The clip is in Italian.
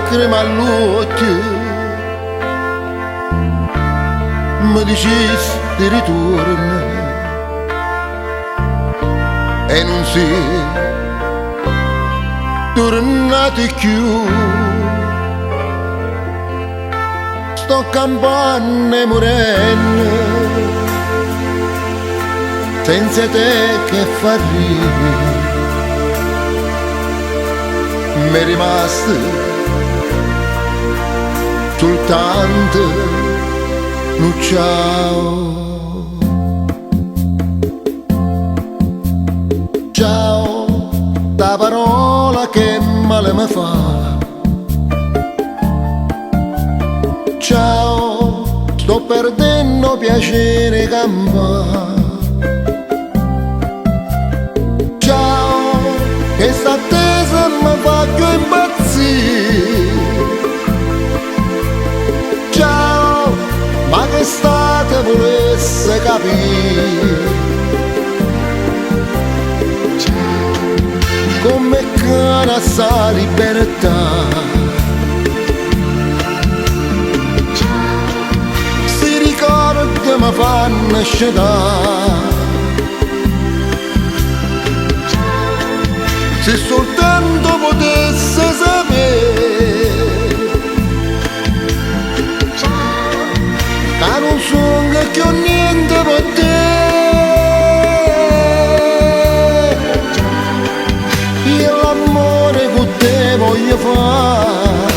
lacrime all'occhio mi dicesti di ritorno e non sei tornato più. Sto campando morendo senza te che fa ridere. Mi è rimasto soltanto un ciao. Ciao, la parola che male mi fa. Ciao, sto perdendo piacere campare. Ciao, che sta attesa mi fa più impazzire. Ciao, ma che state volesse capire. Come cara sa libertà. Si ricorda mi fanno scegliere. Se soltanto potesse sapere che non sono che ho niente per te. Io l'amore con te voglio fare